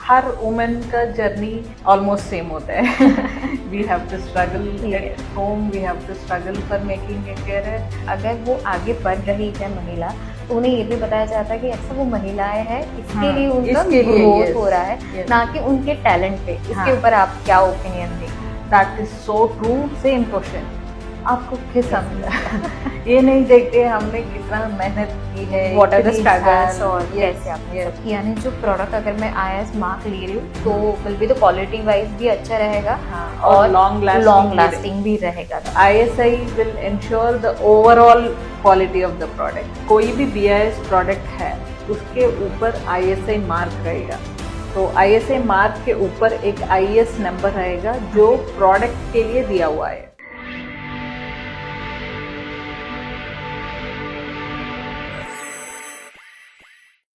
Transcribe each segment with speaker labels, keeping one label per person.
Speaker 1: हर women का journey almost same होता है। We have to struggle at home, we have to struggle for making a career.
Speaker 2: अगर वो आगे बढ़ रही है महिला, तो उन्हें ये भी बताया जाता है कि अच्छा वो महिलाएं हैं, इसके लिए उनका ग्रोथ हो रहा है, ना कि उनके टैलेंट पे। इसके ऊपर आप क्या ओपिनियन देंगे?
Speaker 1: That is so true. Same question, आपको किस समझा? ये नहीं देखते हमने कितना मेहनत की है,
Speaker 2: व्हाट आर द स्ट्रगल्स और कैसे आपने यानी जो प्रोडक्ट अगर मैं IIS मार्क ले रही हूँ तो will be the quality wise भी अच्छा रहेगा और लॉन्ग लास्टिंग भी रहेगा।
Speaker 1: ISI will ensure the overall quality of the product. कोई भी BIS प्रोडक्ट है उसके ऊपर ISI मार्क रहेगा, तो ISI मार्क के ऊपर एक IS नंबर रहेगा जो प्रोडक्ट के लिए दिया हुआ है।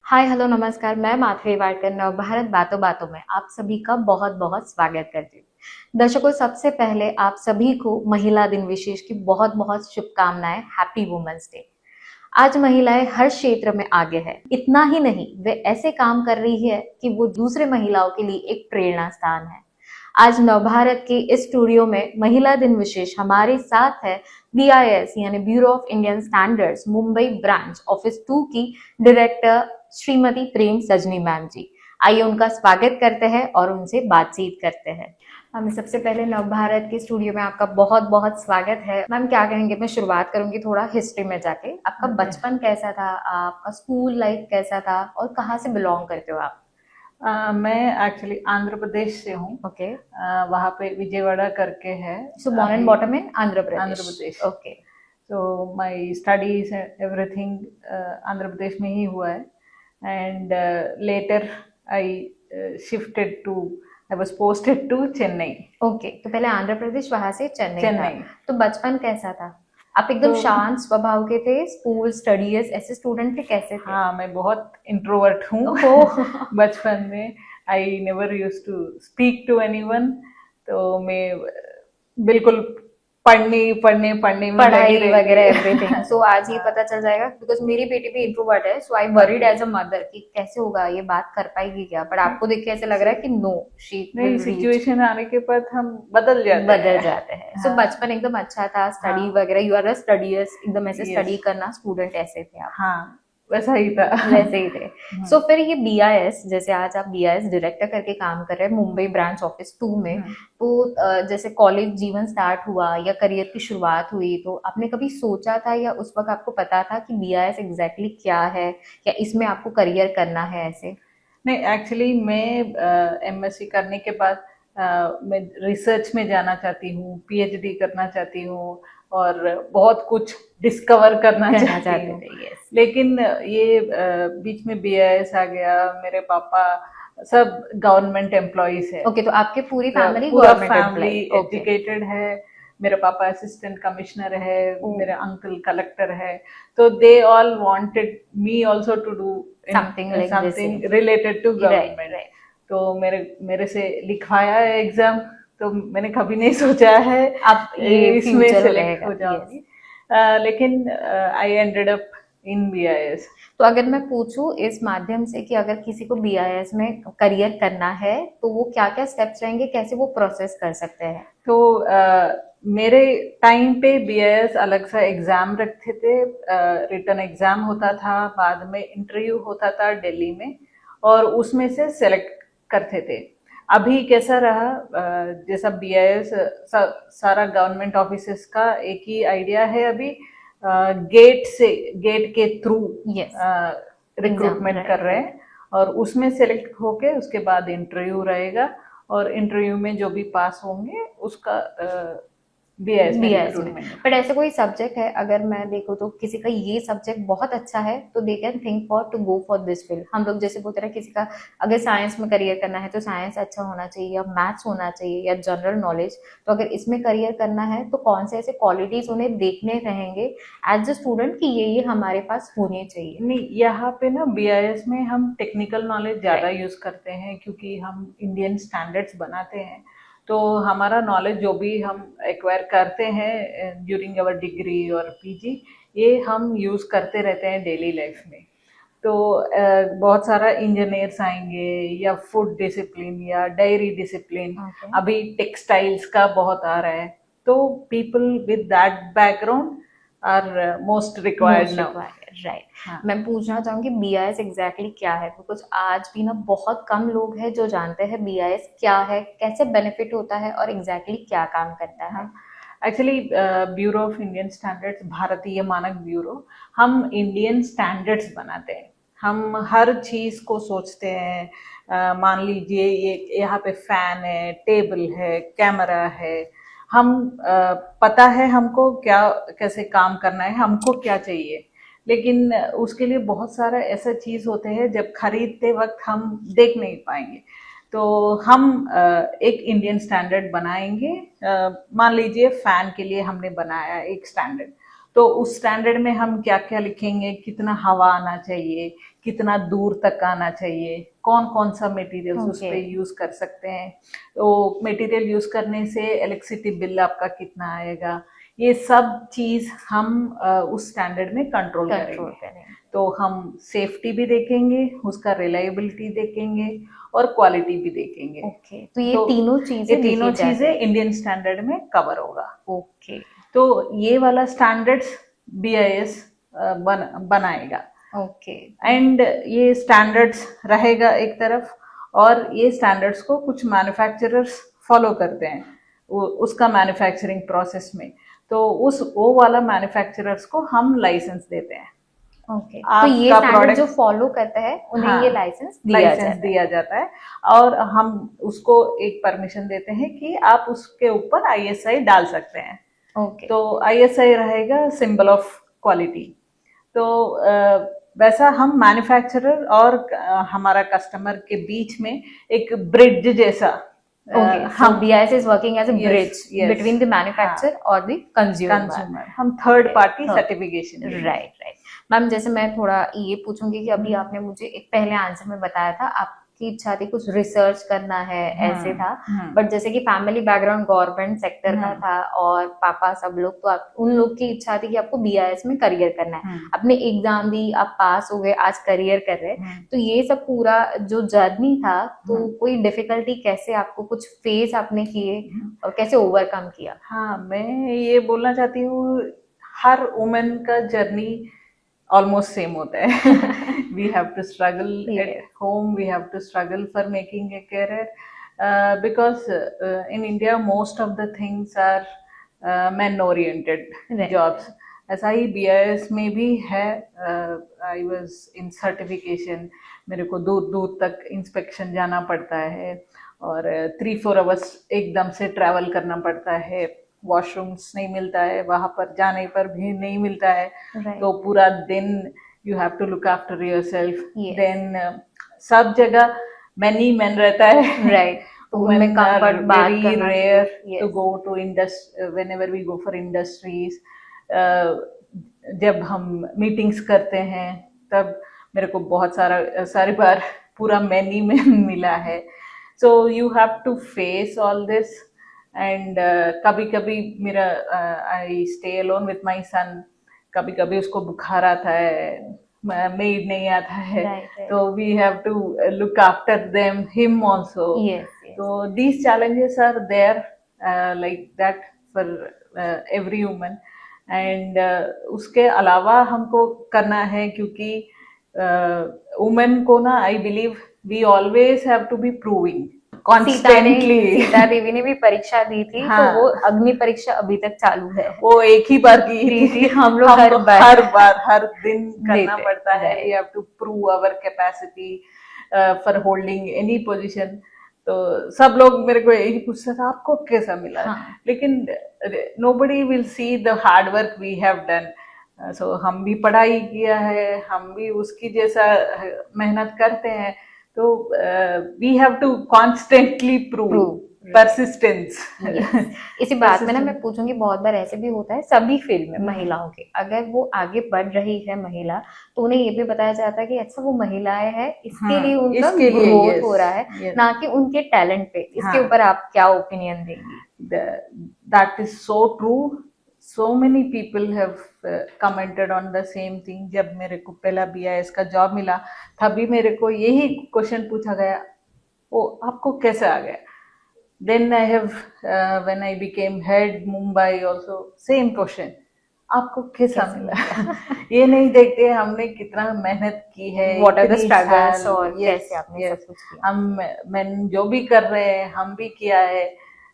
Speaker 2: हाय हेलो नमस्कार, मैं माधवी वाडकर नवभारत बातों बातों में आप सभी का बहुत बहुत स्वागत करती हूँ। दर्शकों, सबसे पहले आप सभी को महिला दिन विशेष की बहुत बहुत शुभकामनाएं। Happy women's day. आज महिलाएं हर क्षेत्र में आगे है। इतना ही नहीं, वे ऐसे काम कर रही है कि वो दूसरे महिलाओं के लिए एक प्रेरणा स्थान है। आज नवभारत के इस स्टूडियो में महिला दिन विशेष हमारे साथ है BIS यानी bureau of Indian standards Mumbai branch office 2 की डायरेक्टर श्रीमती प्रेम सजनी मैम जी। आइए उनका स्वागत करते हैं और उनसे बातचीत करते हैं। मैम, सबसे पहले नवभारत के स्टूडियो में आपका बहुत बहुत स्वागत है। मैम, क्या कहेंगे? मैं शुरुआत करूंगी थोड़ा हिस्ट्री में जाके। आपका बचपन कैसा था, आपका स्कूल लाइफ कैसा था और कहाँ से बिलोंग करते हो आप?
Speaker 1: मैं एक्चुअली आंध्र प्रदेश से हूँ।
Speaker 2: ओके।
Speaker 1: वहाँ पे विजयवाड़ा करके है।
Speaker 2: So born and bottom in Andhra
Speaker 1: Pradesh.
Speaker 2: Okay.
Speaker 1: तो my studies everything Andhra Pradesh में ही हुआ है। And later I shifted to, I was posted to Chennai.
Speaker 2: Okay, तो पहले आंध्र प्रदेश, वहां से चेन्नई। तो बचपन कैसा था? आप एकदम शांत स्वभाव के थे? स्कूल स्टडीज ऐसे स्टूडेंट थे, कैसे थे?
Speaker 1: हाँ, मैं बहुत इंट्रोवर्ट हूँ। बचपन में I never used to speak to anyone. तो मैं बिल्कुल पढ़ाई
Speaker 2: वगैरह एवरीथिंग। सो आज ही पता चल जाएगा, बिकॉज मेरी बेटी भी इंट्रोवर्ट है। सो आई वरीड एज अ मदर कि कैसे होगा, ये बात कर पाएगी क्या? बट आपको देख के ऐसे लग रहा है कि नो, शी
Speaker 1: नहीं, सिचुएशन आने के बाद हम बदल जाते हैं।
Speaker 2: सो बचपन एकदम अच्छा था, स्टडी वगैरह, यू आर अ स्टडीज, एकदम ऐसे स्टडी करना स्टूडेंट ऐसे थे आप?
Speaker 1: हाँ, वैसा ही था।
Speaker 2: वैसे ही थे। सो फिर ये BIS, जैसे आज आप BIS डायरेक्टर करके काम कर रहे हैं मुंबई ब्रांच ऑफिस 2 में, तो जैसे कॉलेज जीवन स्टार्ट हुआ या करियर की शुरुआत हुई, तो आपने कभी सोचा था या उस वक्त आपको पता था कि BIS एग्जैक्टली क्या है या इसमें आपको करियर करना है ऐसे?
Speaker 1: नहीं, एक्चुअली मैं MSc करने के बाद मैं रिसर्च में जाना चाहती हूँ, PhD करना चाहती हूँ और बहुत कुछ डिस्कवर करना चाहती हूँ। लेकिन ये बीच में BIS आ गया। मेरे पापा सब गवर्नमेंट एम्प्लॉइज है।
Speaker 2: ओके, तो आपके पूरी फैमिली
Speaker 1: पूरा फैमिली एजुकेटेड है। मेरे पापा असिस्टेंट कमिश्नर है, मेरे अंकल कलेक्टर है। तो they all wanted me also to do something related to government. तो मेरे से लिखवाया है एग्जाम। तो मैंने कभी नहीं सोचा है
Speaker 2: आप
Speaker 1: इसमें सेलेक्ट हो जाऊंगी। लेकिन I ended up in BIS।
Speaker 2: तो अगर मैं पूछूं इस माध्यम से कि अगर किसी को BIS में करियर करना है तो वो क्या क्या स्टेप्स रहेंगे, कैसे वो प्रोसेस कर सकते हैं?
Speaker 1: तो मेरे टाइम पे BIS अलग सा एग्जाम रखते थे। रिटन एग्जाम होता था, बाद में इंटरव्यू होता था दिल्ली में और उसमें से सेलेक्ट करते थे। अभी कैसा रहा, जैसा BIS सारा गवर्नमेंट ऑफिसेस का एक ही आइडिया है अभी, गेट के थ्रू रिक्रूटमेंट कर रहे हैं और उसमें सेलेक्ट होके उसके बाद इंटरव्यू रहेगा और इंटरव्यू में जो भी पास होंगे उसका BIS में।
Speaker 2: बट ऐसे कोई सब्जेक्ट है, अगर मैं देखूँ तो किसी का ये सब्जेक्ट बहुत अच्छा है तो they can think for to go for this field. हम लोग जैसे बोलते हैं किसी का अगर साइंस में करियर करना है तो साइंस अच्छा होना चाहिए या मैथ्स होना चाहिए या जनरल नॉलेज। तो अगर इसमें करियर करना है तो कौन से ऐसे क्वालिटीज उन्हें देखने रहेंगे एज अ स्टूडेंट कि ये हमारे पास होने चाहिए?
Speaker 1: नहीं, यहाँ पे ना BIS में हम टेक्निकल नॉलेज ज्यादा यूज करते हैं क्योंकि हम इंडियन स्टैंडर्ड्स बनाते हैं। तो हमारा नॉलेज जो भी हम एक्वायर करते हैं ड्यूरिंग अवर डिग्री और PG, ये हम यूज करते रहते हैं डेली लाइफ में। तो बहुत सारा इंजीनियर्स आएंगे या फूड डिसिप्लिन या डेयरी डिसिप्लिन,
Speaker 2: Okay.
Speaker 1: अभी टेक्सटाइल्स का बहुत आ रहा है, तो people with that background are most required
Speaker 2: most
Speaker 1: now.
Speaker 2: Required, right.
Speaker 1: हाँ,
Speaker 2: मैं पूछना चाहूंगी बीआईएस एग्जैक्टली क्या है, बिकॉज आज भी ना बहुत कम लोग हैं जो जानते हैं बीआईएस क्या है, कैसे बेनिफिट होता है और एग्जैक्टली क्या काम करता है।
Speaker 1: हाँ, actually bureau of Indian standards, भारतीय मानक ब्यूरो, हम इंडियन स्टैंडर्ड्स बनाते हैं। हम हर चीज को सोचते हैं। मान लीजिए ये यहाँ पे फैन है, टेबल है, कैमरा है, हम पता है हमको क्या कैसे काम करना है, हमको क्या चाहिए, लेकिन उसके लिए बहुत सारा ऐसा चीज होते हैं जब खरीदते वक्त हम देख नहीं पाएंगे। तो हम एक इंडियन स्टैंडर्ड बनाएंगे। मान लीजिए फैन के लिए हमने बनाया एक स्टैंडर्ड, तो उस स्टैंडर्ड में हम क्या क्या लिखेंगे, कितना हवा आना चाहिए, कितना दूर तक आना चाहिए, कौन कौन सा मटेरियल्स उस
Speaker 2: Okay.
Speaker 1: पर यूज कर सकते हैं, तो मटेरियल यूज करने से इलेक्ट्रिसिटी बिल आपका कितना आएगा, ये सब चीज हम उस स्टैंडर्ड में कंट्रोल
Speaker 2: कंट्रोल
Speaker 1: करेंगे।
Speaker 2: करें।
Speaker 1: तो हम सेफ्टी भी देखेंगे, उसका रिलायबिलिटी देखेंगे और क्वालिटी भी देखेंगे।
Speaker 2: ओके, तो ये
Speaker 1: तो
Speaker 2: तीनों
Speaker 1: ये
Speaker 2: चीजें
Speaker 1: तीनों
Speaker 2: लिखी जाती
Speaker 1: चीजें
Speaker 2: है।
Speaker 1: इंडियन स्टैंडर्ड में कवर होगा।
Speaker 2: ओके।
Speaker 1: तो ये वाला स्टैंडर्ड्स बीआईएस बनाएगा।
Speaker 2: ओके।
Speaker 1: एंड ये स्टैंडर्ड्स रहेगा एक तरफ, और ये स्टैंडर्ड्स को कुछ मैन्युफैक्चरर्स फॉलो करते हैं उसका मैन्युफैक्चरिंग प्रोसेस में, तो उस वो वाला मैन्युफैक्चरर्स को हम लाइसेंस देते हैं।
Speaker 2: ओके, तो ये
Speaker 1: आपका
Speaker 2: स्टैंडर्ड जो
Speaker 1: प्रोडक्ट,
Speaker 2: फॉलो करता है उन्हें
Speaker 1: हाँ,
Speaker 2: ये लाइसेंस
Speaker 1: लाइसेंस दिया जाता है, और हम उसको एक परमिशन देते हैं कि आप उसके ऊपर आईएसआई डाल सकते हैं।
Speaker 2: ओके।
Speaker 1: तो आईएसआई रहेगा सिंबल ऑफ क्वालिटी। तो वैसा हम मैन्युफैक्चरर और हमारा कस्टमर के बीच में एक ब्रिज जैसा,
Speaker 2: ओके, सो
Speaker 1: हम
Speaker 2: BIS is working as a
Speaker 1: Yes,
Speaker 2: bridge
Speaker 1: yes,
Speaker 2: between the manufacturer और द कंज्यूमर।
Speaker 1: कंज्यूमर, हम थर्ड पार्टी
Speaker 2: हाँ,
Speaker 1: सर्टिफिकेशन देंगे।
Speaker 2: Right, right. मैम, जैसे मैं थोड़ा ये पूछूंगी कि अभी आपने मुझे एक पहले आंसर में बताया था आपकी इच्छा थी कुछ रिसर्च करना है, ऐसे था, बट जैसे कि फैमिली बैकग्राउंड गवर्नमेंट सेक्टर का था और पापा सब लोग, तो आप उन लोग की इच्छा थी कि आपको बीआईएस में करियर करना है। आपने एग्जाम दी, आप पास हो गए, आज करियर कर रहे हैं, तो ये सब पूरा जो जर्नी था, तो कोई डिफिकल्टी कैसे आपको कुछ फेस आपने किए और कैसे ओवरकम किया?
Speaker 1: हाँ, मैं ये बोलना चाहती हूँ, हर वुमेन का जर्नी ऑलमोस्ट सेम होता है। We have to struggle at home, we have to struggle for making a career, because in India most of the things are man oriented jobs. ऐसा ही बीआईएस में भी है। आई वाज इन सर्टिफिकेशन, मेरे को दूर दूर तक इंस्पेक्शन जाना पड़ता है, और 3-4 आवर्स एकदम से ट्रैवल करना पड़ता है, वॉशरूम्स नहीं मिलता है, वहां पर जाने पर भी नहीं मिलता है। तो पूरा दिन you have to look after yourself. Then सब जगह मैन ही मैन रहता है,
Speaker 2: right.
Speaker 1: women are very rare to go to whenever we go for industries. जब हम मीटिंग्स करते हैं तब मेरे को बहुत सारी बार पूरा मैन ही मैन मिला है। So you have to face all this. And कभी कभी मेरा I stay alone with my son, कभी कभी उसको बुखार आता है, मेड नहीं आता है, तो we have to look after them him also. तो these challenges are there like that for every woman. And उसके अलावा हमको करना है, क्योंकि वुमेन को ना, I believe we always have to be proving constantly.
Speaker 2: Sita Devi ने भी परीक्षा दी थी, हाँ, तो वो अग्नि परीक्षा अभी तक चालू है।
Speaker 1: वो एक ही बार की थी, हम लोग हर दिन करना पड़ता है। We have to prove our capacity for holding any position. तो सब लोग मेरे को यही पूछते थे आपको कैसा मिला, हाँ, लेकिन nobody will see the hard work we have done. So हम भी पढ़ाई किया है, हम भी उसकी जैसा मेहनत करते हैं, तो we have to constantly prove persistence.
Speaker 2: इसी बात में ना मैं पूछूंगी, बहुत बार ऐसे भी होता है सभी फील्ड में महिलाओं के, अगर वो आगे बढ़ रही है महिला, तो उन्हें ये भी बताया जाता है कि अच्छा वो महिलाएं हैं, इसके लिए उनका ग्रोथ हो रहा है, ना कि उनके टैलेंट पे। इसके ऊपर आप क्या ओपिनियन देंगी?
Speaker 1: That is so true. so many people have commented on the same thing. जब मेरे को पहला BIS का जॉब मिला तभी मेरे को यही क्वेश्चन पूछा गया, ओ आपको कैसे आ गया. Then I have when I became head Mumbai also same question, आपको कैसा मिला. ये नहीं देखते हमने कितना मेहनत की है,
Speaker 2: व्हाट आर द
Speaker 1: इतनी
Speaker 2: स्ट्रगल्स
Speaker 1: साल.
Speaker 2: और
Speaker 1: Yes,
Speaker 2: कैसे आपने
Speaker 1: yes.
Speaker 2: सब कुछ किया.
Speaker 1: मैं जो भी कर रहे हैं हम भी किया है,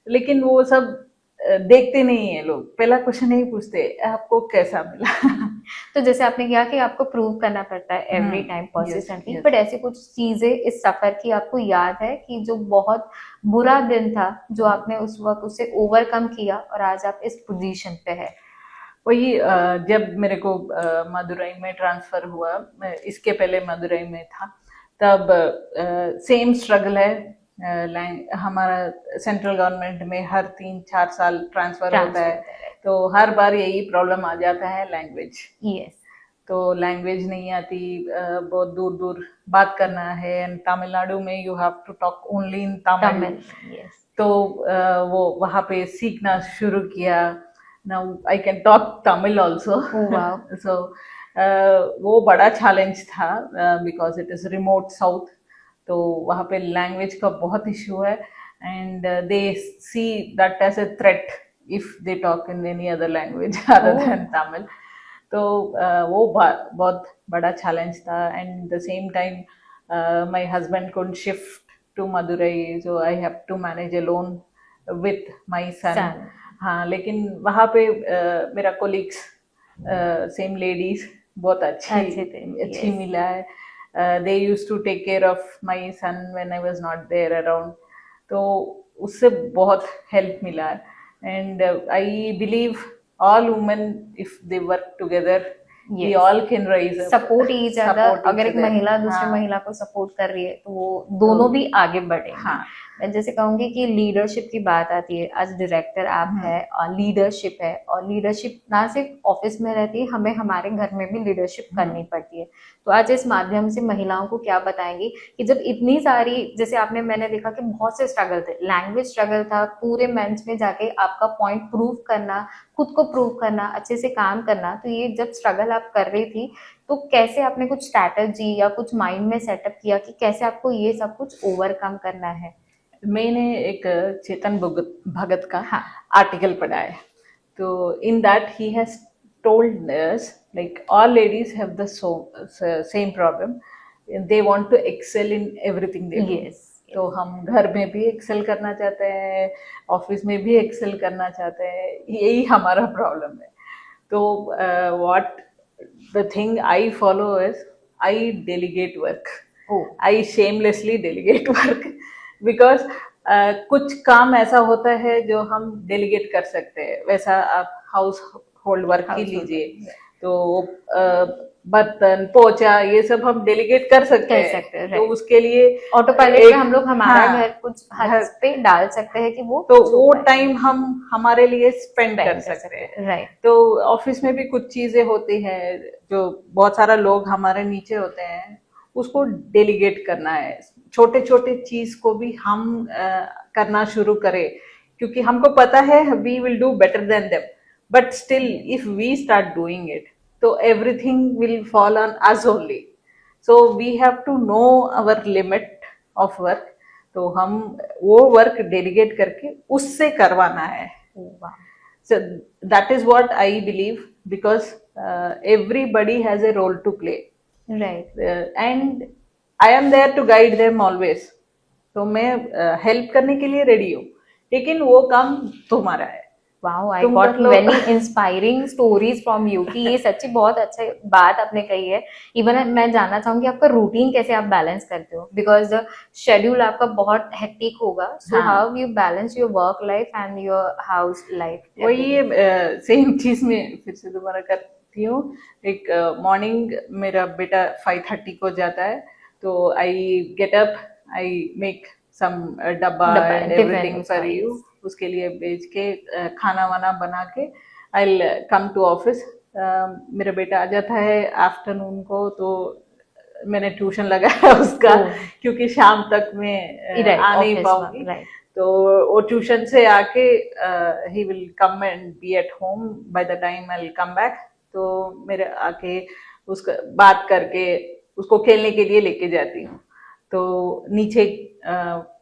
Speaker 1: लेकिन वो सब देखते नहीं है लोग. पहला क्वेश्चन नहीं पूछते आपको कैसा मिला.
Speaker 2: तो जैसे आपने कहा कि आपको प्रूव करना पड़ता है every time persistently,
Speaker 1: yes.
Speaker 2: But ऐसी कुछ चीजें इस सफर की आपको याद है कि जो बहुत बुरा दिन था जो आपने उस वक्त उसे ओवरकम किया और आज आप इस पोजीशन पे है?
Speaker 1: वही जब मेरे को मदुरई में ट्रांसफर हुआ, इसके पहले मदुरई में था, तब सेम स्ट्रगल है. हमारा सेंट्रल गवर्नमेंट में हर 3-4 साल ट्रांसफर होता है, तो हर बार यही प्रॉब्लम आ जाता है, लैंग्वेज.
Speaker 2: यस.
Speaker 1: तो लैंग्वेज नहीं आती, बहुत दूर दूर बात करना है. एंड तमिलनाडु में you have to talk only in Tamil.
Speaker 2: Yes.
Speaker 1: तो वो वहाँ पे सीखना शुरू किया. Now I can talk Tamil also.
Speaker 2: Oh, wow.
Speaker 1: So वो बड़ा चैलेंज था because it is remote south. तो वहाँ पे लैंग्वेज का बहुत इशू है, and they see that as a threat if they talk in any other language other than Tamil. तो वो बहुत बड़ा चैलेंज था. And the same time my husband couldn't shift to Madurai, so I have to manage alone with my son. हाँ, लेकिन वहाँ पे मेरा कोलिग्स सेम लेडीज बहुत अच्छी मिला है. They used to take care of my son when I was not there around. तो उससे बहुत हेल्प मिला है. And I believe all women if they work together we all can rise up,
Speaker 2: support each other. अगर एक महिला दूसरी महिला को सपोर्ट कर रही है तो वो दोनों भी आगे बढ़े.
Speaker 1: हाँ.
Speaker 2: मैं जैसे कहूंगी कि लीडरशिप की बात आती है, आज डायरेक्टर आप है और लीडरशिप है, और लीडरशिप ना सिर्फ ऑफिस में रहती है, हमें हमारे घर में भी लीडरशिप करनी पड़ती है. तो आज इस माध्यम से महिलाओं को क्या बताएंगी कि जब इतनी सारी, जैसे आपने, मैंने देखा कि बहुत से स्ट्रगल थे, लैंग्वेज स्ट्रगल था, पूरे मेंस में जाके आपका पॉइंट प्रूव करना, खुद को प्रूव करना, अच्छे से काम करना. तो ये जब स्ट्रगल आप कर रही थी तो कैसे आपने कुछ स्ट्रैटेजी या कुछ माइंड में सेटअप किया कि कैसे आपको ये सब कुछ ओवरकम करना है?
Speaker 1: मैंने एक चेतन भगत का आर्टिकल पढ़ा है. तो in that he has told us like all ladies have the same problem, they want to excel in everything they do. तो हम घर में भी एक्सेल करना चाहते हैं, ऑफिस में भी एक्सेल करना चाहते हैं, यही हमारा प्रॉब्लम है. तो what the thing I follow is I delegate work. I shamelessly delegate work because कुछ काम ऐसा होता है जो हम डेलीगेट कर सकते हैं. वैसा आप हाउस होल्ड वर्क ही लीजिए, तो बर्तन पोछा ये सब हम डेलीगेट कर सकते हैं. तो उसके लिए
Speaker 2: ऑटो पायलट पे हम लोग हमारा घर कुछ हाथ पे डाल सकते हैं कि वो
Speaker 1: टाइम हम हमारे लिए स्पेंड कर सकते हैं.
Speaker 2: राइट.
Speaker 1: तो ऑफिस में भी कुछ चीजें होती हैं जो बहुत सारा लोग हमारे नीचे होते हैं, उसको डेलीगेट करना है. छोटे छोटे चीज को भी हम करना शुरू करें, क्योंकि हमको पता है we will do better than them, but still if we start doing it तो everything will fall on us only. So we have to know our limit of work. तो हम वो वर्क डेलीगेट करके उससे करवाना है. So that is what I believe, because everybody has a role to play.
Speaker 2: Right.
Speaker 1: And I am there to guide them always. तो मैं help करने के लिए रेडी हूँ, लेकिन वो काम तुम्हारा है.
Speaker 2: Wow, I got many inspiring stories from you कि ये सच्ची बहुत अच्छा बात आपने कही है. इवन मैं जानना चाहूंगी आपका रूटीन कैसे आप बैलेंस करते हो, बिकॉज शेड्यूल आपका बहुत हेक्टिक होगा. So how you balance your work life and your house life?
Speaker 1: वही सेम चीज में फिर से दोबारा करती हूँ. एक मॉर्निंग मेरा बेटा 5:30 को जाता है, तो I get up, I make some dabba and everything for you. उसके लिए भेज के खाना वाना बना के I will come to office. मेरा बेटा आ जाता है आफ्टरनून को, तो मैंने ट्यूशन लगाया उसका, क्योंकि शाम तक मैं आ नहीं पाऊंगी. तो वो ट्यूशन से आके he will come and be at home by the time I will come back. तो मेरे आके उसका बात करके उसको खेलने के लिए लेके जाती हूँ। तो नीचे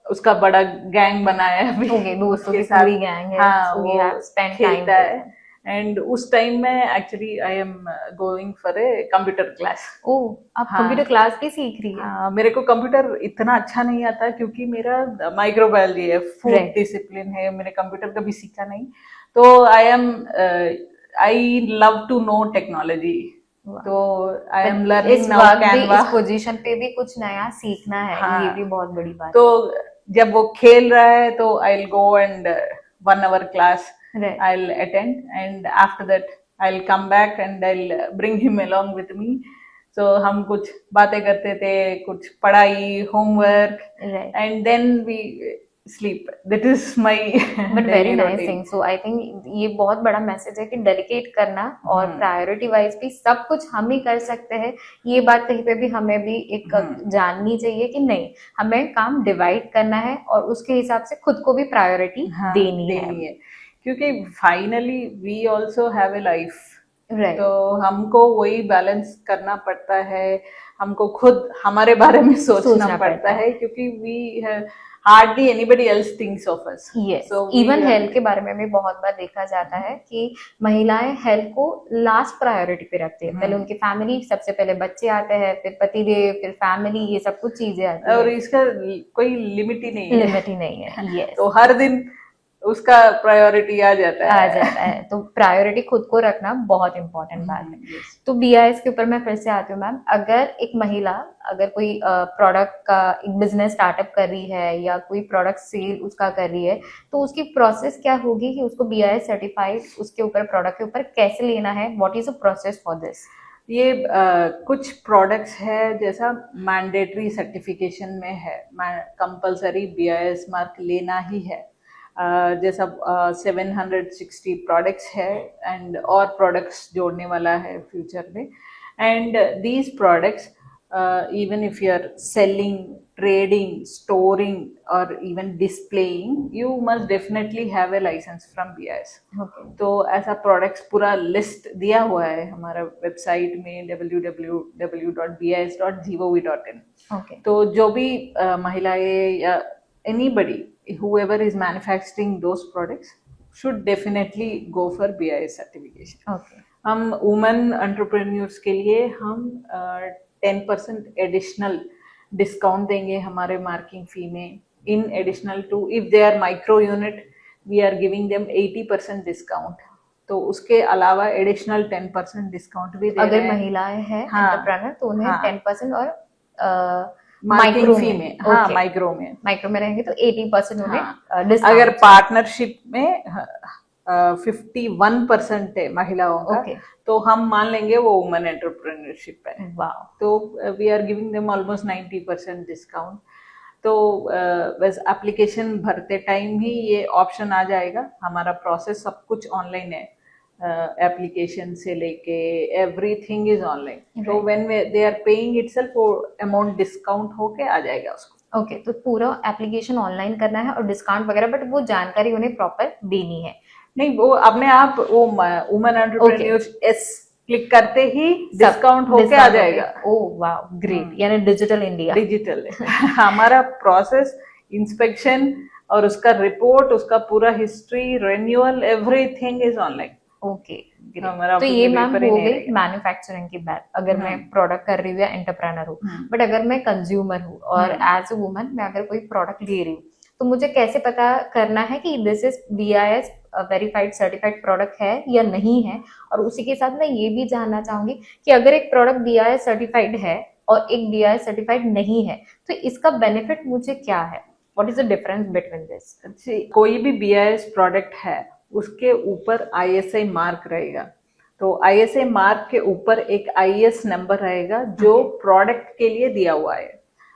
Speaker 1: उसका बड़ा गैंग बनाया है अभी
Speaker 2: ओके, दोस्तों
Speaker 1: उसके
Speaker 2: की
Speaker 1: साथ।
Speaker 2: पूरी गैंग है,
Speaker 1: हाँ,
Speaker 2: सो
Speaker 1: वो
Speaker 2: यू हैव स्पेंड टाइम
Speaker 1: खेलता
Speaker 2: विद
Speaker 1: है।
Speaker 2: देम।
Speaker 1: एंड उस टाइम में actually I am going for a computer class.
Speaker 2: Oh, आप
Speaker 1: हाँ
Speaker 2: कंप्यूटर क्लास भी सीख रही है?
Speaker 1: हाँ, मेरे को कंप्यूटर इतना अच्छा नहीं आता क्योंकि मेरा माइक्रोबायोलॉजी है, फूड
Speaker 2: राइट।
Speaker 1: डिसिप्लिन है, मैंने कंप्यूटर कभी सीखा नहीं। तो I love to know technology. तो I am
Speaker 2: but
Speaker 1: learning
Speaker 2: is
Speaker 1: now
Speaker 2: वक्त भी,
Speaker 1: कैनवा।
Speaker 2: इस पोजीशन पे भी कुछ नया सीखना है, ये भी
Speaker 1: हाँ,
Speaker 2: बहुत बड़ी बात
Speaker 1: तो
Speaker 2: है।
Speaker 1: जब वो खेल रहा है तो I will go and 1 hour class
Speaker 2: right.
Speaker 1: I will attend and after that I will come back and I will bring him along with me. So हम कुछ बातें करते थे, कुछ पढ़ाई, homework,
Speaker 2: right.
Speaker 1: And then we sleep. That is my
Speaker 2: but very
Speaker 1: daily
Speaker 2: nice
Speaker 1: routine.
Speaker 2: Thing. So I think ये बहुत बड़ा मैसेज है कि डेडिकेट करना और प्रायोरिटी वाइज भी सब कुछ हम ही कर सकते हैं। ये बात कहीं पे भी हमें भी एक जाननी चाहिए कि नहीं, हमें काम डिवाइड करना है और उसके हिसाब से खुद को भी प्रायोरिटी
Speaker 1: हाँ,
Speaker 2: देनी
Speaker 1: देनी है क्योंकि finally we also have a life.
Speaker 2: Right.
Speaker 1: तो हमको वही बैलेंस करना पड़ता है। हमको खुद हमारे बारे में सोचना पड़ता है क्योंकि we hardly anybody else thinks of us.
Speaker 2: Yes, even health के बारे में भी बहुत बार देखा जाता है कि महिलाएं हेल्थ को लास्ट प्रायोरिटी पे रखती है। पहले उनकी फैमिली, सबसे पहले बच्चे आते हैं, फिर पतिदेव, फिर फैमिली, ये सब कुछ चीजें आती
Speaker 1: और
Speaker 2: है।
Speaker 1: इसका कोई लिमिट ही नहीं है।
Speaker 2: लिमिट ही नहीं है। यस।
Speaker 1: तो हर दिन उसका प्रायोरिटी आ जाता
Speaker 2: आ
Speaker 1: है।
Speaker 2: जाता है, तो प्रायोरिटी खुद को रखना बहुत इंपॉर्टेंट बात है।
Speaker 1: Yes.
Speaker 2: तो बीआईएस के ऊपर मैं फिर से आती हूँ मैम। अगर एक महिला, अगर कोई प्रोडक्ट का एक बिजनेस स्टार्टअप कर रही है या कोई प्रोडक्ट सेल उसका कर रही है, तो उसकी प्रोसेस क्या होगी कि उसको बीआईएस सर्टिफाइड उसके ऊपर, प्रोडक्ट के ऊपर कैसे लेना है? What is the process for this?
Speaker 1: ये कुछ प्रोडक्ट्स है जैसा मैंडेटरी सर्टिफिकेशन में है, कंपलसरी बीआईएस मार्क लेना ही है। जैसा 760 प्रोडक्ट्स है एंड और प्रोडक्ट्स जोड़ने वाला है फ्यूचर में। And these products even if you are selling, trading, storing or even displaying, you must definitely have a license from BIS.
Speaker 2: Okay.
Speaker 1: तो ऐसा प्रोडक्ट्स पूरा लिस्ट दिया हुआ है हमारा वेबसाइट में www.bis.gov.in।
Speaker 2: Okay.
Speaker 1: तो जो भी महिलाएं या anybody whoever is manufacturing those products should definitely go for BIS certification.
Speaker 2: Okay.
Speaker 1: हम वुमेन एंटरप्रेन्योर्स के लिए हम 10% एडिशनल डिस्काउंट देंगे हमारे मार्किंग फी में। In additional to if they are micro unit we are giving them 80% discount. तो उसके अलावा एडिशनल 10% डिस्काउंट भी दे
Speaker 2: अगर
Speaker 1: रहे हैं।
Speaker 2: महिलाएं हैं
Speaker 1: हाँ,
Speaker 2: एंटरप्रेन्योर तो उन्हें
Speaker 1: हाँ,
Speaker 2: 10% और
Speaker 1: मार्किंग
Speaker 2: माइक्रो
Speaker 1: फी
Speaker 2: में,
Speaker 1: में, हाँ,
Speaker 2: okay,
Speaker 1: माइक्रो में,
Speaker 2: माइक्रो में रहेंगे तो 80% उन्हें
Speaker 1: हाँ,
Speaker 2: डिस्काउंट।
Speaker 1: अगर पार्टनरशिप में 51% है महिलाओं का,
Speaker 2: Okay.
Speaker 1: तो हम मान लेंगे वो वुमेन एंटरप्रेन्योरशिप है।
Speaker 2: वाओ।
Speaker 1: तो we are giving them almost 90% discount. तो बस एप्लीकेशन भरते टाइम ही ये ऑप्शन आ जाएगा। हमारा प्रोसेस सब कुछ ऑनलाइन है, एप्लीकेशन से लेके एवरीथिंग इज ऑनलाइन। तो when they are paying itself वो अमाउंट डिस्काउंट होके आ जाएगा उसको।
Speaker 2: ओके, तो पूरा एप्लीकेशन ऑनलाइन करना है और डिस्काउंट वगैरह, बट वो जानकारी उन्हें प्रॉपर देनी है।
Speaker 1: नहीं, वो अपने आप वो वुमेन एंटरप्रेन्योर्स एस क्लिक करते ही डिस्काउंट होके आ जाएगा।
Speaker 2: Oh wow, great. यानी डिजिटल इंडिया।
Speaker 1: डिजिटल हमारा प्रोसेस, इंस्पेक्शन और उसका रिपोर्ट, उसका पूरा history, renewal, everything is online.
Speaker 2: Okay,
Speaker 1: हमारा
Speaker 2: तो ये मैम
Speaker 1: पेपर ही
Speaker 2: हो
Speaker 1: नहीं
Speaker 2: गई
Speaker 1: रहेगा।
Speaker 2: मैन्युफैक्चरिंग की बात, अगर मैं प्रोडक्ट कर रही हूँ या एंटरप्रेनर हूँ। बट अगर मैं कंज्यूमर हूँ और एज अ वुमन मैं अगर कोई प्रोडक्ट ले रही हूँ, तो मुझे कैसे पता करना है कि this is BIS verified certified product है या नहीं है? और उसी के साथ मैं ये भी जानना चाहूंगी कि अगर एक प्रोडक्ट बीआईएस सर्टिफाइड है और एक बीआईएस सर्टिफाइड नहीं है, तो इसका बेनिफिट मुझे क्या है? What is the difference between this?
Speaker 1: कोई भी बीआईएस प्रोडक्ट है उसके ऊपर आईएसआई मार्क रहेगा। तो आईएसआई मार्क के ऊपर एक आईएस नंबर रहेगा जो प्रोडक्ट के लिए दिया हुआ है।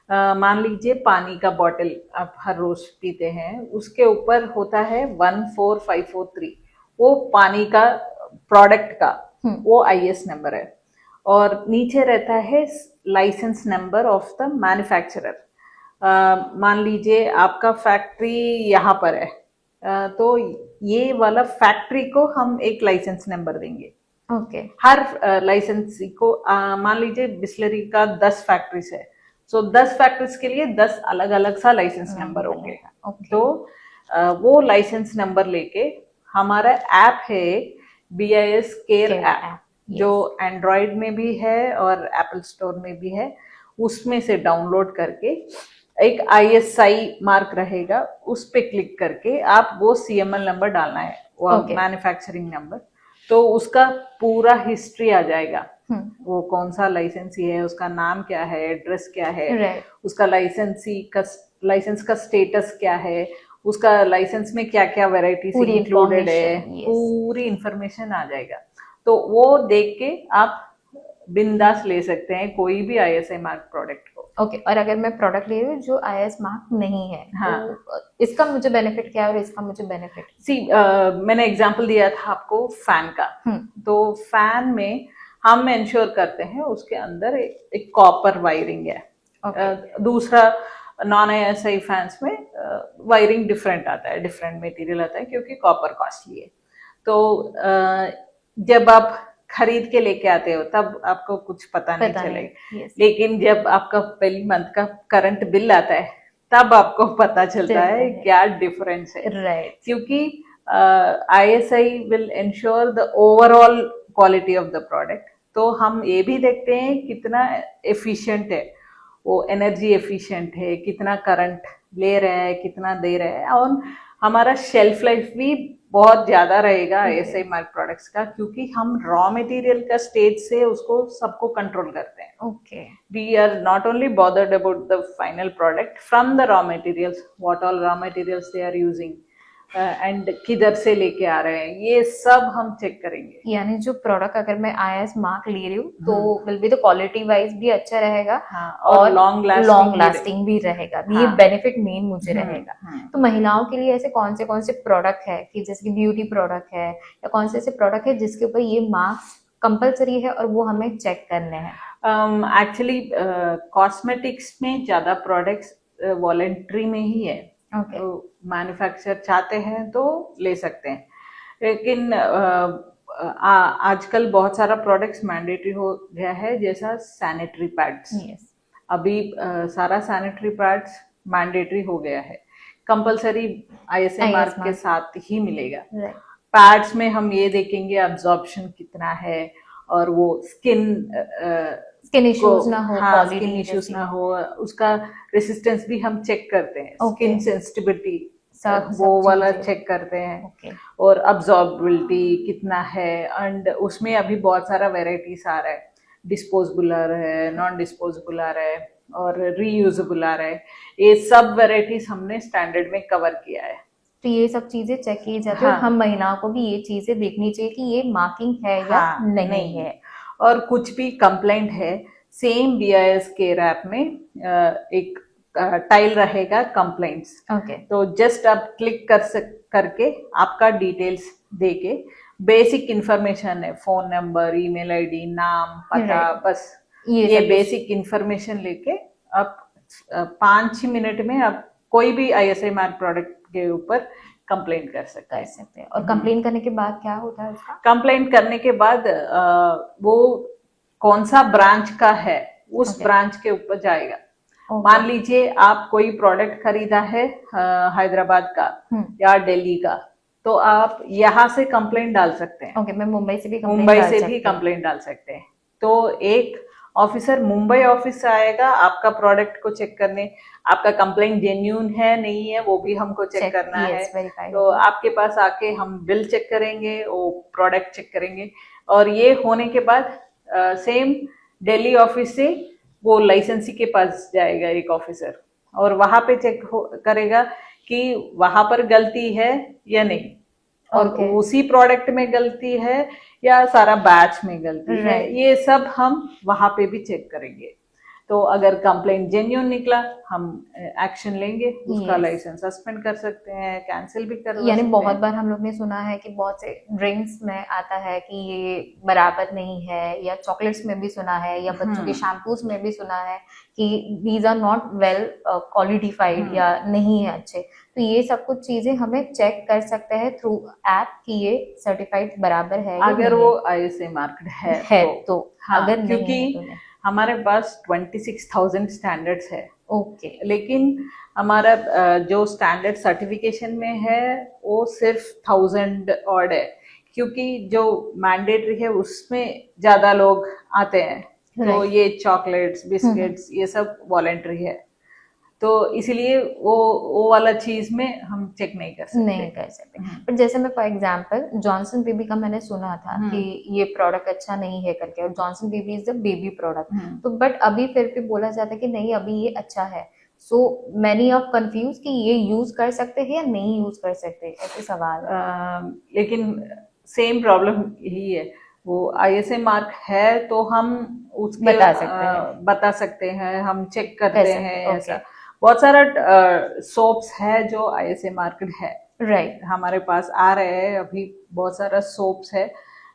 Speaker 1: मान लीजिए पानी का बॉटल आप हर रोज पीते हैं, उसके ऊपर होता है 14543, वो पानी का प्रोडक्ट का वो आईएस नंबर है। और नीचे रहता है licence number of the manufacturer. मान लीजिए आपका फैक्ट्री यहाँ पर है, तो ये वाला फैक्ट्री को हम एक लाइसेंस नंबर देंगे।
Speaker 2: ओके
Speaker 1: हर लाइसेंसी को मान लीजिए बिस्लरी का 10 फैक्ट्रीज है, सो 10 फैक्ट्रीज के लिए 10 अलग अलग सा लाइसेंस नंबर होंगे। तो वो लाइसेंस नंबर लेके हमारा ऐप है BIS केयर ऐप, जो एंड्रॉयड में भी है और एप्पल स्टोर में भी है। उसमें से डाउनलोड करके एक ISI मार्क रहेगा, उस पे क्लिक करके आप वो CML नंबर डालना है, वो मैन्युफैक्चरिंग नंबर। तो उसका पूरा हिस्ट्री आ जाएगा, वो कौन सा लाइसेंसी है, उसका नाम क्या है, एड्रेस क्या है, उसका लाइसेंस का स्टेटस क्या है, उसका लाइसेंस में क्या क्या वेराइटीज इंक्लूडेड है, पूरी इंफॉर्मेशन आ जाएगा। तो वो देख के आप बिंदास ले सकते हैं कोई भी ISI मार्क प्रोडक्ट को।
Speaker 2: ओके और अगर मैं प्रोडक्ट ले रही हूँ जो IS मार्क नहीं है,
Speaker 1: हाँ,
Speaker 2: तो इसका मुझे बेनिफिट क्या है और इसका मुझे बेनिफिट?
Speaker 1: मैंने एग्जांपल दिया था आपको फैन का। तो फैन में हम इंश्योर करते हैं उसके अंदर एक कॉपर वायरिंग है। दूसरा नॉन ISI फैंस में वायरिंग डिफरेंट आता है, डिफरेंट मटेरियल आता है, क्योंकि कॉपर कॉस्टली है। तो जब आप खरीद के लेके आते हो तब आपको कुछ पता नहीं चलेगा, लेकिन जब आपका पहली मंथ का करंट बिल आता है तब आपको पता चलता है क्या डिफरेंस है। क्योंकि ISI will ensure the overall quality of the product. तो हम ये भी देखते हैं कितना एफिशिएंट है वो, एनर्जी एफिशिएंट है, कितना करंट ले रहा है, कितना दे रहा है, और हमारा शेल्फ लाइफ भी बहुत ज्यादा रहेगा ISI मार्क प्रोडक्ट्स का, क्योंकि हम रॉ मटेरियल का स्टेज से उसको सबको कंट्रोल करते हैं। We are not only bothered about the final product from the raw materials, what all raw materials they are using and किधर से लेके आ रहे हैं, ये सब हम चेक करेंगे।
Speaker 2: यानी जो प्रोडक्ट अगर मैं IS मार्क ले रही हूँ तो will be the quality wise भी अच्छा रहेगा,
Speaker 1: और लॉन्ग
Speaker 2: लास्टिंग भी रहेगा। ये बेनिफिट मेन मुझे रहेगा। तो महिलाओं के लिए ऐसे कौन से प्रोडक्ट है कि जैसे कि ब्यूटी प्रोडक्ट है, या कौन से ऐसे प्रोडक्ट है जिसके ऊपर ये मार्क्स कंपलसरी है और वो हमें चेक करने हैं?
Speaker 1: एक्चुअली कॉस्मेटिक्स में ज्यादा प्रोडक्ट्स वॉलेंट्री में ही है। तो मैन्युफैक्चर चाहते हैं तो ले सकते हैं, लेकिन आजकल बहुत सारा प्रोडक्ट्स मैंडेटरी हो गया है, जैसा सैनिटरी पैड्स। अभी सारा सैनिटरी पैड्स मैंडेटरी हो गया है, कंपलसरी ISI मार्क के साथ ही मिलेगा। पैड्स में हम ये देखेंगे अब्जॉर्प्शन कितना है, और वो स्किन इश्यूज ना हो, स्किन इश्यूज ना हो, उसका रेसिस्टेंस भी हम चेक करते हैं, स्किन सेंसिटिविटी वो वाला चेक करते हैं, और अब्जॉर्बिलिटी कितना है। एंड उसमें अभी बहुत सारा वेराइटीज आ रहा है, डिस्पोजेबल आ रहा है, नॉन डिस्पोजेबल आ रहा है, और रीयूजेबल आ रहा है। ये सब वेराइटीज हमने स्टैंडर्ड में कवर किया है।
Speaker 2: तो ये सब चीजें चेक की जाती है। हम महिलाओं को भी ये चीजें देखनी चाहिए कि ये मार्किंग है या नहीं है।
Speaker 1: और कुछ भी कंप्लेंट है, सेम BIS केयर ऐप में एक टाइल रहेगा कंप्लेंट्स। तो जस्ट आप क्लिक करके आपका डिटेल्स देके, बेसिक इंफॉर्मेशन है, फोन नंबर, ईमेल ID, नाम, पता, बस ये बेसिक इंफॉर्मेशन लेके आप 5-6 मिनट में आप कोई भी ISI मार्क प्रोडक्ट के ऊपर कंप्लेंट कर सकते हैं।
Speaker 2: और कंप्लेंट करने के बाद क्या होता है उसका?
Speaker 1: कंप्लेंट करने के बाद वो कौन सा ब्रांच का है उस ब्रांच के ऊपर जाएगा। मान लीजिए आप कोई प्रोडक्ट खरीदा है हैदराबाद का या दिल्ली का, तो आप यहाँ से कंप्लेंट डाल सकते हैं।
Speaker 2: मैं मुंबई से भी
Speaker 1: कंप्लेंट डाल सकते हैं। तो एक ऑफिसर मुंबई ऑफिस से आएगा आपका प्रोडक्ट को चेक करने, आपका कंप्लेंट जेन्यून है नहीं है वो भी हमको चेक करना है। तो आपके पास आके हम बिल चेक करेंगे, वो प्रोडक्ट चेक करेंगे, और ये होने के बाद सेम दिल्ली ऑफिस से वो लाइसेंसी के पास जाएगा एक ऑफिसर, और वहां पे चेक करेगा कि वहां पर गलती है या नहीं, और उसी प्रोडक्ट में गलती है या सारा बैच में गलती है, ये सब हम वहां पे भी चेक करेंगे। तो अगर कंप्लेंट जेन्युइन निकला हम एक्शन लेंगे, उसका
Speaker 2: Yes.
Speaker 1: लाइसेंस सस्पेंड कर सकते हैं, कैंसिल भी करवा
Speaker 2: यानी
Speaker 1: सकते
Speaker 2: बहुत
Speaker 1: हैं।
Speaker 2: बार हम लोग ने सुना है कि बहुत से ड्रिंक्स में आता है कि ये बराबर नहीं है, या चॉकलेट्स में भी सुना है, या बच्चों के शैम्पूज में भी सुना है कि दीज आर नॉट वेल क्वालिटीफाइड या नहीं है अच्छे। तो ये सब कुछ चीजें हमें चेक कर सकते हैं थ्रू ऐप कि ये सर्टिफाइड बराबर है या
Speaker 1: अगर
Speaker 2: नहीं
Speaker 1: वो ISA मार्क्ड
Speaker 2: है
Speaker 1: तो
Speaker 2: तो
Speaker 1: हाँ,
Speaker 2: अगर नहीं है
Speaker 1: क्योंकि
Speaker 2: तो नहीं।
Speaker 1: हमारे पास 26,000 स्टैंडर्ड्स है,
Speaker 2: ओके
Speaker 1: लेकिन हमारा जो स्टैंडर्ड सर्टिफिकेशन में है वो सिर्फ 1000 ऑड है, क्योंकि जो मैंडेटरी है उसमें ज्यादा लोग आते हैं। तो
Speaker 2: राइट
Speaker 1: ये चॉकलेट्स, बिस्किट्स, ये सब वॉलेंट्री है, तो इसीलिए वो वाला चीज में हम चेक नहीं कर सकते।
Speaker 2: नहीं कर सकते। पर जैसे मैं फॉर एग्जांपल जॉनसन बेबी का मैंने सुना था कि ये प्रोडक्ट अच्छा नहीं है करके, और Johnson baby is the baby product, तो बट अभी फिर भी बोला जाता है कि नहीं अभी ये अच्छा है। सो मैनी ऑफ कंफ्यूज कि ये यूज कर सकते हैं या नहीं यूज कर सकते, ऐसे सवाल है।
Speaker 1: लेकिन सेम प्रॉब्लम यही है, वो ISA मार्क है तो हम उसके बता सकते हैं, हम चेक करते हैं। ऐसा बहुत सारा सोप्स है जो ISA मार्क्ड है।
Speaker 2: राइट
Speaker 1: हमारे पास आ रहे हैं अभी बहुत सारा सोप्स है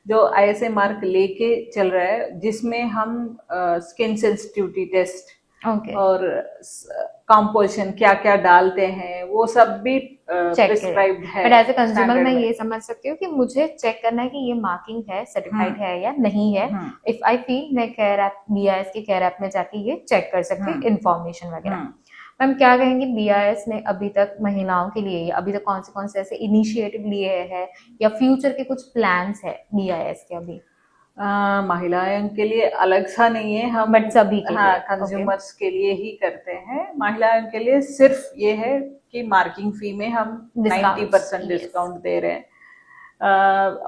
Speaker 1: जो ISA मार्क लेके चल रहा है, जिसमें हम स्किन सेंसिटिविटी टेस्ट और कॉम्पोजिशन क्या क्या डालते हैं वो सब भी प्रिस्क्राइब्ड है।
Speaker 2: बट एज ए कंज्यूमर मैं ये समझ सकती हूँ कि मुझे चेक करना है कि ये मार्किंग है, सर्टिफाइड है या नहीं है। इफ आई फील मैं केयर ऐप, BIS के केयर ऐप में जाके ये चेक कर सकती हूँ इन्फॉर्मेशन वगैरह। मैम क्या कहेंगे BIS ने अभी तक महिलाओं के लिए अभी तक कौन से ऐसे इनिशिएटिव लिए हैं, या फ्यूचर के कुछ प्लान्स है BIS के अभी?
Speaker 1: महिलाओं के लिए अलग सा नहीं है, हम
Speaker 2: बट सभी के
Speaker 1: हाँ
Speaker 2: लिए
Speaker 1: कंज्यूमर्स के लिए ही करते हैं। महिलाओं के लिए सिर्फ ये है कि मार्किंग फी में हम 90% डिस्काउंट दे रहे हैं,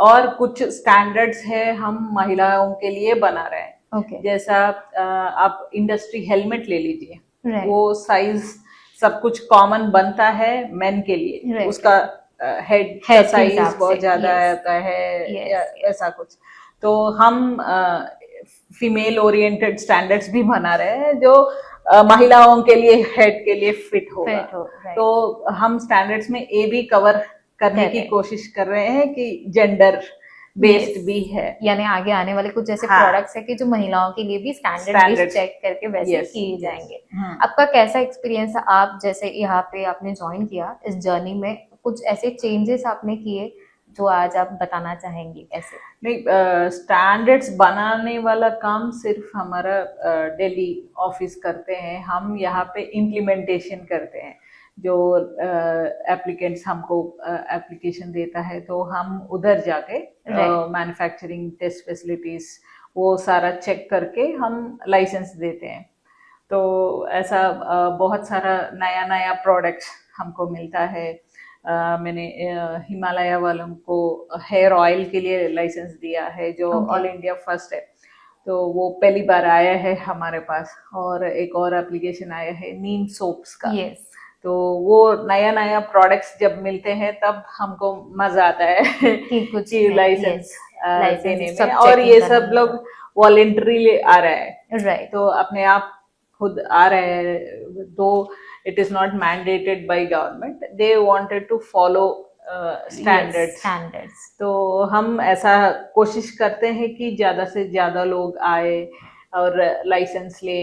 Speaker 1: और कुछ स्टैंडर्ड्स है हम महिलाओं के लिए बना रहे हैं। जैसा आप इंडस्ट्री हेलमेट ले लीजिए, वो साइज सब कुछ कॉमन बनता है मेन के लिए, उसका हेड का साइज बहुत ज्यादा आता है या ऐसा कुछ। तो हम फीमेल ओरिएंटेड स्टैंडर्ड्स भी बना रहे हैं जो महिलाओं के लिए हेड के लिए फिट होगा। तो हम स्टैंडर्ड्स में ये भी कवर करने की कोशिश कर रहे हैं कि जेंडर बेस्ड भी है,
Speaker 2: यानी आगे आने वाले कुछ ऐसे प्रोडक्ट्स है कि जो महिलाओं के लिए भी स्टैंडर्ड चेक करके वैसे किए जाएंगे। आपका कैसा एक्सपीरियंस है? आप जैसे यहाँ पे आपने ज्वाइन किया, इस जर्नी में कुछ ऐसे चेंजेस आपने किए जो आज आप बताना चाहेंगे? ऐसे
Speaker 1: नहीं, स्टैंडर्ड्स बनाने वाला काम सिर्फ हमारा दिल्ली ऑफिस करते हैं, हम यहाँ पे इम्प्लीमेंटेशन करते हैं। जो एप्लीकेंट्स हमको एप्लीकेशन देता है तो हम उधर जाके मैन्युफैक्चरिंग टेस्ट फैसिलिटीज वो सारा चेक करके हम लाइसेंस देते हैं। तो ऐसा बहुत सारा नया नया प्रोडक्ट्स हमको मिलता है। मैंने हिमालय वालों को हेयर ऑयल के लिए लाइसेंस दिया है जो ऑल इंडिया फर्स्ट है, तो वो पहली बार आया है हमारे पास। और एक और एप्लीकेशन आया है नीम सोप्स का। तो वो नया नया प्रोडक्ट्स जब मिलते हैं तब हमको मजा आता है कि लाइसेंस देने में, और ये सब लोग वॉलेंटरी आ रहा है, तो अपने आप खुद आ रहे हैं। तो it is not mandated by government, they wanted to follow standards। तो हम ऐसा कोशिश करते हैं कि ज्यादा से ज्यादा लोग आए और लाइसेंस ले।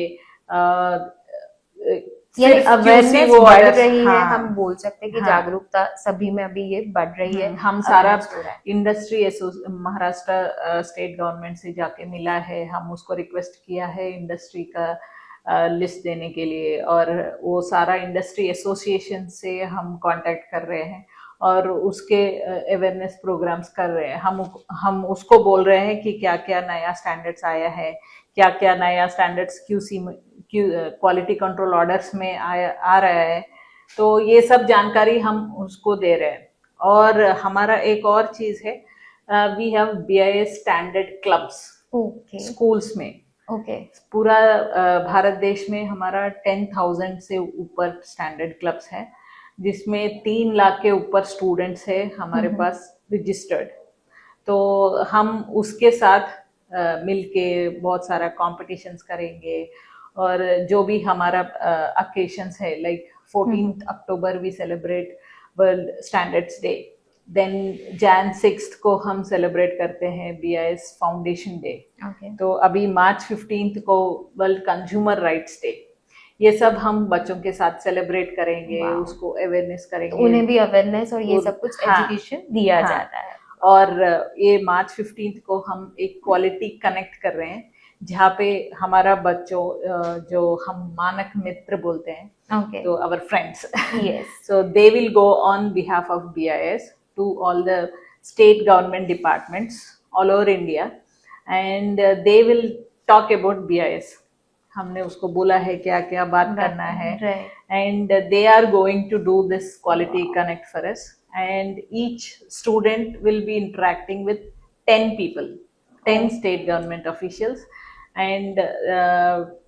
Speaker 2: अवेयरनेस बढ़ रही है, हम बोल सकते हैं कि जागरूकता सभी में अभी ये बढ़ रही है।
Speaker 1: हम सारा इंडस्ट्री महाराष्ट्र स्टेट गवर्नमेंट से जाके मिला है, हम उसको रिक्वेस्ट किया है इंडस्ट्री का लिस्ट देने के लिए, और वो सारा इंडस्ट्री एसोसिएशन से हम कांटेक्ट कर रहे हैं और उसके अवेयरनेस प्रोग्राम्स कर रहे हैं। हम उसको बोल रहे हैं कि क्या क्या नया स्टैंडर्ड्स आया है, क्या क्या नया स्टैंडर्ड्स क्वालिटी कंट्रोल ऑर्डर्स में आ रहा है, तो ये सब जानकारी हम उसको दे रहे हैं। और हमारा एक और चीज है, we have BIS standard clubs schools में। पूरा भारत देश में हमारा 10,000 से ऊपर स्टैंडर्ड क्लब्स हैं, जिसमें 3 लाख के ऊपर स्टूडेंट्स है हमारे पास रजिस्टर्ड। तो हम उसके साथ मिलके बहुत सारा कॉम्पिटिशन्स करेंगे और जो भी हमारा occasions है, like 14th October we celebrate world standards day, then Jan 6 को हम सेलिब्रेट करते हैं BIS फाउंडेशन डे,
Speaker 2: ओके
Speaker 1: तो अभी March 15 को वर्ल्ड कंज्यूमर राइट्स डे। ये सब हम बच्चों के साथ सेलिब्रेट करेंगे,
Speaker 2: Wow.
Speaker 1: उसको अवेयरनेस
Speaker 2: तो
Speaker 1: करेंगे,
Speaker 2: उन्हें भी अवेयरनेस और ये सब कुछ
Speaker 1: हाँ,
Speaker 2: एजुकेशन दिया
Speaker 1: हाँ,
Speaker 2: जाता है।
Speaker 1: और ये March 15 को हम एक क्वालिटी कनेक्ट कर रहे हैं, जहाँ पे हमारा बच्चों जो हम मानक मित्र बोलते हैं,
Speaker 2: ओके
Speaker 1: तो our friends,
Speaker 2: yes
Speaker 1: so they will go on behalf of BIS to all the state government departments all over India, and they will talk about BIS. हमने उसको बोला है क्या क्या बात करना है,
Speaker 2: right
Speaker 1: and they are going to do this quality connect for us, and each student will be interacting with 10 people, 10 state government officials, and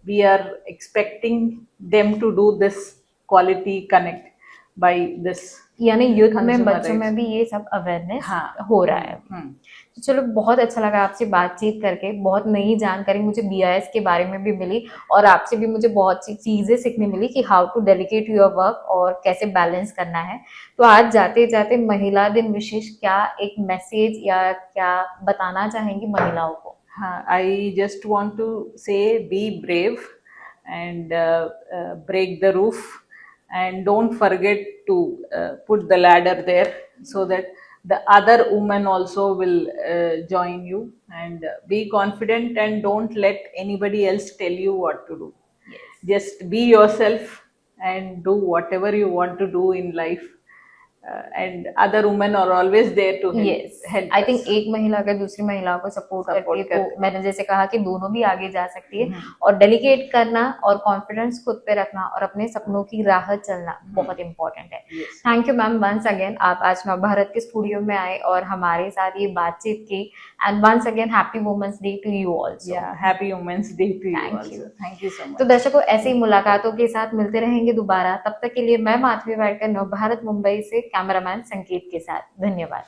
Speaker 1: we are expecting them to do this quality connect by this
Speaker 2: यानी youth में
Speaker 1: consumer
Speaker 2: बच्चों में
Speaker 1: rights.
Speaker 2: भी ये सब awareness
Speaker 1: हाँ,
Speaker 2: हो रहा है।
Speaker 1: हम्म,
Speaker 2: तो चलो बहुत अच्छा लगा आपसे बातचीत करके, बहुत नई जानकारी मुझे BIS के बारे में भी मिली और आपसे भी मुझे बहुत सी चीजें सीखने मिली कि how to dedicate your work और कैसे बैलेंस करना है। तो आज जाते जाते महिला दिन विशेष क्या एक मैसेज या क्या बताना चाहेंगी महिलाओं को?
Speaker 1: हाँ, I just want to say be brave and break the roof, and don't forget to put the ladder there so that the other women also will join you, and be confident and don't let anybody else tell you what to do. Just be yourself and do whatever you want to do in life, and other women are always there to
Speaker 2: yes
Speaker 1: help
Speaker 2: I
Speaker 1: us.
Speaker 2: Think एक महिला अगर दूसरी महिला को support
Speaker 1: Support
Speaker 2: करती है
Speaker 1: करते
Speaker 2: तो मैंने जैसे कहा कि दोनों भी आगे जा सकती है।
Speaker 1: हम्म।
Speaker 2: और डेलीकेट करना और कॉन्फिडेंस खुद पे रखना और अपने सपनों की राह चलना बहुत इंपॉर्टेंट है।
Speaker 1: Yes.
Speaker 2: Thank you ma'am once again, आप आज नवभारत के स्टूडियो में आए और हमारे साथ ये बातचीत की। And once again happy women's day to you also.
Speaker 1: Yeah, happy Women's Day to you
Speaker 2: Thank
Speaker 1: also.
Speaker 2: you.
Speaker 1: Thank you so much.
Speaker 2: तो दर्शकों ऐसे ही मुलाकातों के साथ मिलते रहेंगे दोबारा, तब तक के लिए मैं माधवी वाडकर नवभारत मुंबई से कैमरामैन संकेत के साथ, धन्यवाद।